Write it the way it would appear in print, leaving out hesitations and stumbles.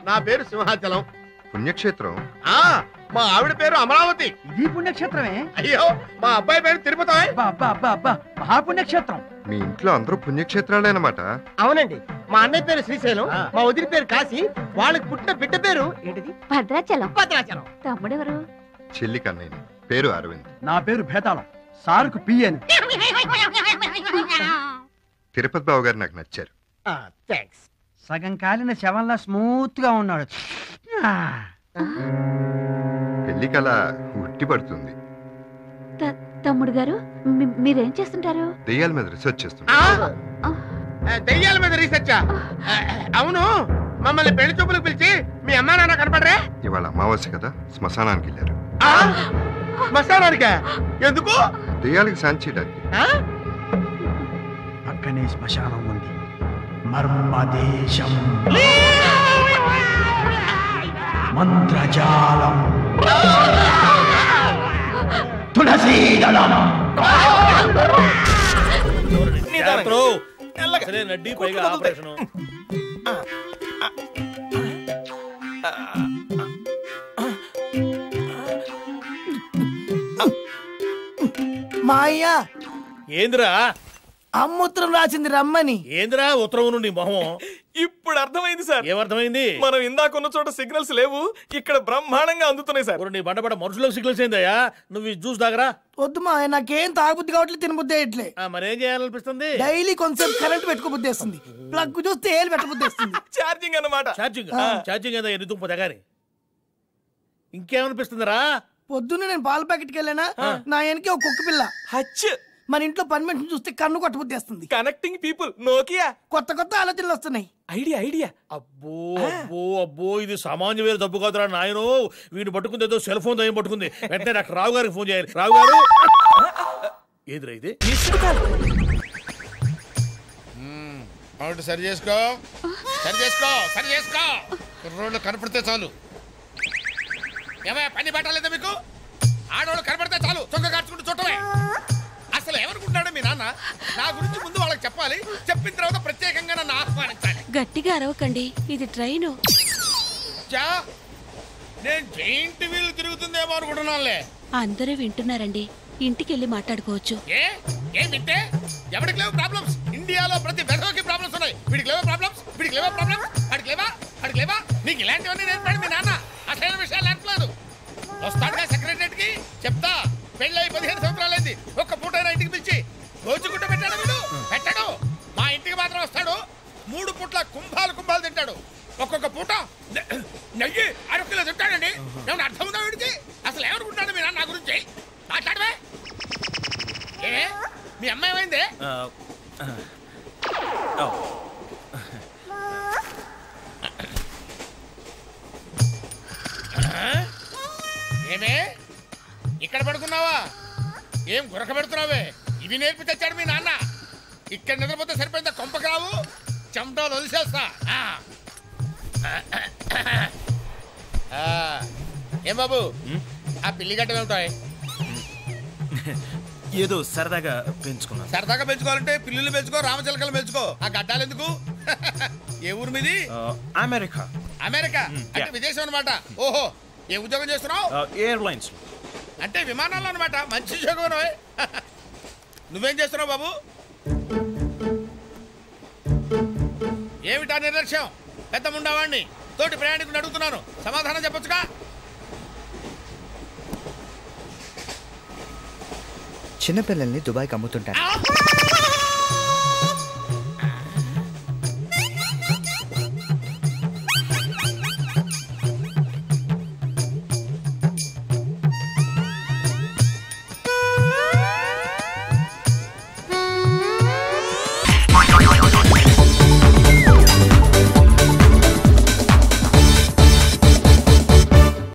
నా పేరు సింహాచలం. పుణ్యక్షేత్రం. మా ఆవిడ పేరు అమరావతి. ఇది పుణ్యక్షేత్రమే. అయ్యో మా అబ్బాయి పేరు తిరుపతి. మహాపుణ్యక్షేత్రం. మీ ఇంట్లో అందరూ పుణ్యక్షేత్రాలే అన్నమాట. అవునండి. మా అన్నయ్య పేరు శ్రీశైలం, మా వదిలి పేరు కాశీ, వాళ్ళకి పుట్టిన బిడ్డ పేరు ఏంటిది? భద్రాచలం. భద్రాచలం. తమ్ముడెవరు? చెల్లి కన్నయ్య పేరు అరవింద్. నా పేరు భేతాళం. సార్కు పియ్యను. తిరుపతి బాబు గారు నాకు నచ్చారు. సగం కాలిన శవంలా స్మూత్ గా ఉన్నాడు. పెళ్లి కళ ఉట్టి పడుతుంది. తమ్ముడు గారు మీరేం చేస్తుంటారు? దెయ్యాల మీద రీసెర్చ్ చేస్తున్నారు. దెయ్యాల మీద రీసెర్చ్? అవును, మమ్మల్ని పెళ్లి చూపులకు పిలిచి మీ అమ్మా నాన్న కనపడరే? ఇవాళ అమావాస్య కదా, శ్మశానానికి వెళ్ళారు. శ్మశానానికా? ఎందుకు? దెయ్యాలకి శాంతి చేయడానికి. పక్కనే శ్మశానం ఉంది. మర్మదేశం, మంత్రజాలం, తులసీదళం. నడ్డి పైగా ఆపరేషన్. మా అయ్యా ఏంద్రా అమ్ముత్రం రాసింది రమ్మని. ఏంద్రా ఉత్తరం నుండి మొహం? ఇప్పుడు అర్థమైంది సార్. ఏమర్థమైంది? మనం ఇందాకున్న చోట సిగ్నల్స్ లేవు, ఇక్కడ బ్రహ్మాండంగా అందుతున్నాయి సార్. నీ బండబడ మనుషులకు సిగ్నల్స్ ఏందయ్యా? నువ్వు జ్యూస్ దాగరా. వద్దు మా నాకేం తాగబుద్ధి కావట్లేదు, తినబుద్ధి అయ్యట్లే. మరేం చేయాలనిపిస్తుంది? డైలీ కొంచెం కరెంట్ పెట్టుకోబుద్ధి వస్తుంది, ప్లగ్ చూస్తే ఏలు పెట్టబుద్ధి వస్తుంది. ఛార్జింగ్ అన్నమాట. ఛార్జింగ్ ఏదో ఎన్ని తుంప దగ్గర. ఇంకేమనిపిస్తుందిరా? పొద్దున్నే నేను పాల ప్యాకెట్కి వెళ్ళానా, నా వెనక ఒక కుక్క పిల్ల హచ్. మన ఇంట్లో పని మనిషిని చూస్తే కన్ను కొట్టబుద్ధి వస్తుంది. Connecting people Nokia. కొత్త కొత్త ఆలోచనలు వస్తున్నాయి. ఐడియా. అబ్బో అబ్బో అబ్బో, ఇది సామాన్య వేరు తప్పు కాదురా నాయనో. వీడిని పట్టుకుంది ఏదో సెల్ ఫోన్ దయ్యం పట్టుకుంది. వెంటనే డాక్టర్ రావు గారికి ఫోన్ చేయాలి. రావు గారు. ఏదిరా ఇది? సరి చేసుకో, సరి చేసుకో, సరి చేసుకో. రోడ్లు కనపడితే చాలు. ఏమయ్య పని పట్టలేదా మీకు? ఆడవాళ్ళు కనపడితే చాలు చొక్క కార్చుకుంటూ చుట్టమే. అసలు ఏమనుకుంటాడు మీ నాన్న? నా గురించి ముందు వాళ్ళకి చెప్పాలి, చెప్పిన తర్వాత ప్రత్యేకంగా నన్ను ఆహ్వానించాలి. గట్టిగా అరవకండి, ఇది ట్రైను. నేను జైంట్ వీల్ తిరుగుతుందేమో అనుకుంటున్నానులే. అందరూ వింటున్నారండి, ఇంటికెళ్ళి మాట్లాడుకోవచ్చు. ఏం వింటే? ఎవరికి లేవు ప్రాబ్లమ్స్? ఇండియాలో ప్రతి వెధవకి ప్రాబ్లమ్స్ ఉన్నాయి. వీడికి లేవా ప్రాబ్లమ్స్? వీడికి లేవా ప్రాబ్లమ్స్? వాడికి లేవా? వాడికి లేవా? నీకు ఇలాంటివన్నీ నేర్పాడు మీ నాన్న. అసలైన విషయాలు నేర్పలేదు. వస్తాడుగా సెక్రటరేట్ కి, చెప్తా. పెళ్ళై 15 సంవత్సరాలైంది, ఒక్క పూటైనా ఇంటికి పిలిచి రోజుకుంటూ పెట్టాడు వీడు? పెట్టాడు. మా ఇంటికి మాత్రం వస్తాడు, 3 పూట్ల కుంభాలు తింటాడు. ఒక్కొక్క పూట నెయ్యి 1/2 కిలో తింటాడండి. ఏమన్నా అర్థం ఉందా వీడికి? అసలు ఏమనుకుంటాడు మీ నాన్న నా గురించి? మాట్లాడవే. ఏ మీ అమ్మాయి ఏమైంది? ఏమే ఇక్కడ పడుకున్నావా? ఏం గురక పెడుతున్నావే? ఇవి నేర్పి తెచ్చాడు మీ నాన్న. ఇక్కడ నిద్రపోతే సరిపోయిందా? కొంపకి రావు, చెమటలు వదిలేస్తా. ఏం బాబు, ఆ పిల్లి గడ్డ వెళ్తాయి? ఏదో సరదాగా పెంచుకున్నా. సరదాగా పెంచుకోవాలంటే పిల్లులు పెంచుకో, రామచిలకలు పెంచుకో. ఆ గడ్డాలు ఎందుకు? ఏ ఊరు మీది? అమెరికా. అమెరికా అంటే విదేశం అనమాట. ఓహో, ఏ ఉద్యోగం చేస్తున్నావు? ఎయిర్లైన్స్ అంటే విమానాల్లో అనమాట. మంచి ఉద్యోగం. నువ్వేం చేస్తున్నావు బాబు? ఏమిటా నిర్లక్ష్యం? పెద్ద ముండవాణ్ణి తోటి ప్రయాణికుని అడుగుతున్నాను, సమాధానం చెప్పొచ్చుగా. చిన్నపిల్లల్ని దుబాయ్కి అమ్ముతుంటారు.